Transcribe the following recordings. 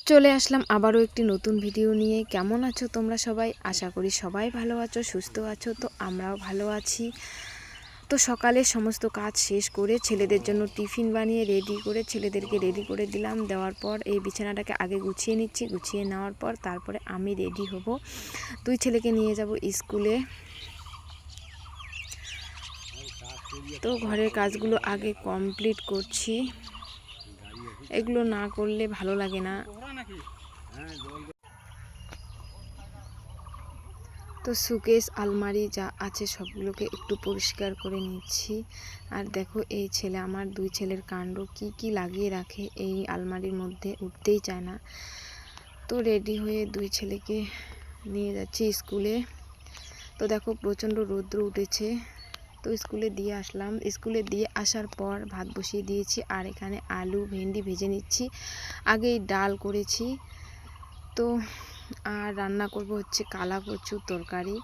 চলে আসলাম আবারও একটি নতুন ভিডিও নিয়ে। কেমন আছো তোমরা সবাই? আশা করি সবাই ভালো আছো, সুস্থ আছো। তো আমরাও ভালো আছি। তো সকালে সমস্ত কাজ শেষ করে ছেলেদের জন্য টিফিন বানিয়ে রেডি করে ছেলেদেরকে রেডি করে দিলাম। দেওয়ার পর এই বিছানাটাকে আগে গুছিয়ে নিচ্ছি। গুছিয়ে নেওয়ার পর তারপরে আমি রেডি হব। দুই ছেলেকে নিয়ে যাব স্কুলে। তো ঘরের কাজগুলো আগে কমপ্লিট করছি। এগুলো না করলে ভালো লাগে না। তো সুকেস আলমারি যা আছে সবগুলোকে একটু পরিষ্কার করে নিচ্ছি। আর দেখো এই ছেলে, আমার দুই ছেলের কাণ্ড, কি লাগিয়ে রাখে এই আলমারির মধ্যে, উঠতেই চায় না। তো রেডি হয়ে দুই ছেলেকে নিয়ে যাচ্ছি স্কুলে। তো দেখো প্রচণ্ড রৌদ্র উঠেছে। তো স্কুলে দিয়ে আসলাম। স্কুলে দিয়ে আসার পর ভাত বসিয়ে দিয়েছি। আর এখানে আলু ভেন্ডি ভেজে নিচ্ছি। আগেই ডাল করেছি। তো আর রান্না করব হচ্ছে কালা কচুর তরকারি।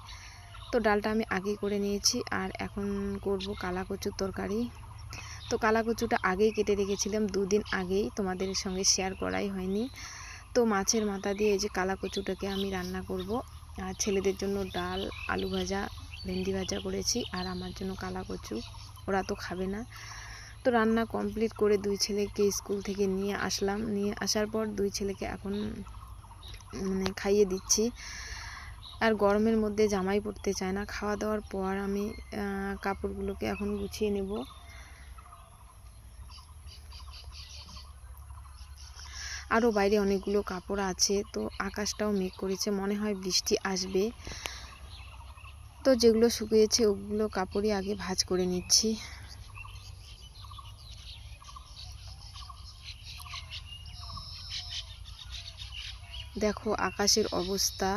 তো ডালটা আমি আগেই করে নিয়েছি আর এখন করব কালা কচুর তরকারি। তো কালা কচুটা আগেই কেটে রেখেছিলাম, দুদিন আগেই, তোমাদের সঙ্গে শেয়ার করাই হয়নি। তো মাছের মাথা দিয়ে এই যে কালা কচুটাকে আমি রান্না করব। আর ছেলেদের জন্য ডাল, আলু ভাজা, ভেন্ডি ভাজা করেছি। আর আমার জন্য কালা কচু, ওরা তো খাবে না। তো রান্না কমপ্লিট করে দুই ছেলেকে স্কুল থেকে নিয়ে আসলাম। নিয়ে আসার পর দুই ছেলেকে এখন খাইয়ে দিচ্ছি। আর গরমের মধ্যে জামাই পরতে চায় না। খাওয়া দাওয়ার পর আমি কাপড়গুলোকে এখন গুছিয়ে নেব। আরও বাইরে অনেকগুলো কাপড় আছে। তো আকাশটাও মেঘ করেছে, মনে হয় বৃষ্টি আসবে। তো যেগুলো শুকিয়েছে ওগুলো কাপড়ই আগে ভাঁজ করে নিচ্ছি। দেখো আকাশের অবস্থা,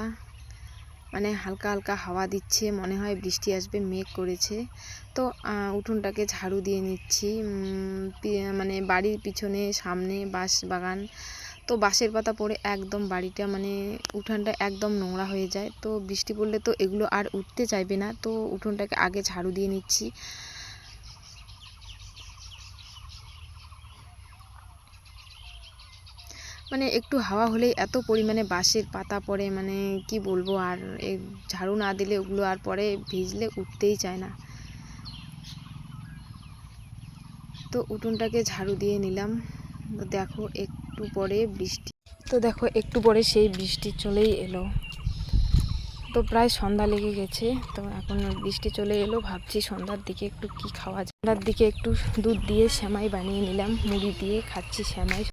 মানে হালকা হালকা হাওয়া দিচ্ছে, মনে হয় বৃষ্টি আসবে, মেঘ করেছে। তো উঠোনটাকে ঝাড়ু দিয়ে নিচ্ছি। মানে বাড়ির পিছনে সামনে বাঁশ বাগান। তো বাঁশের পাতা পড়ে একদম বাড়িটা, মানে উঠানটা একদম নোংরা হয়ে যায়। তো বৃষ্টি পড়লে তো এগুলো আর উঠতে চাইবে না। তো উঠোনটাকে আগে ঝাড়ু দিয়ে নিচ্ছি। মানে একটু হাওয়া হলেই এত পরিমাণে বাঁশের পাতা পড়ে, মানে কি বলবো। আর ঝাড়ু না দিলে ওগুলো আর পরে ভিজলে উঠতেই চায় না। তো উঠোনটাকে ঝাড়ু দিয়ে নিলাম। দেখো একটু পরে বৃষ্টি, তো দেখো একটু পরে সেই বৃষ্টি চলেই এলো। তো প্রায় সন্ধ্যা লেগে গেছে। তো এখন বৃষ্টি চলে এলো। ভাবছি সন্ধ্যার দিকে একটু কি খাওয়া যায়। সন্ধ্যার দিকে একটু দুধ দিয়ে সেমাই বানিয়ে নিলাম, মুড়ি দিয়ে খাচ্ছি সেমাই।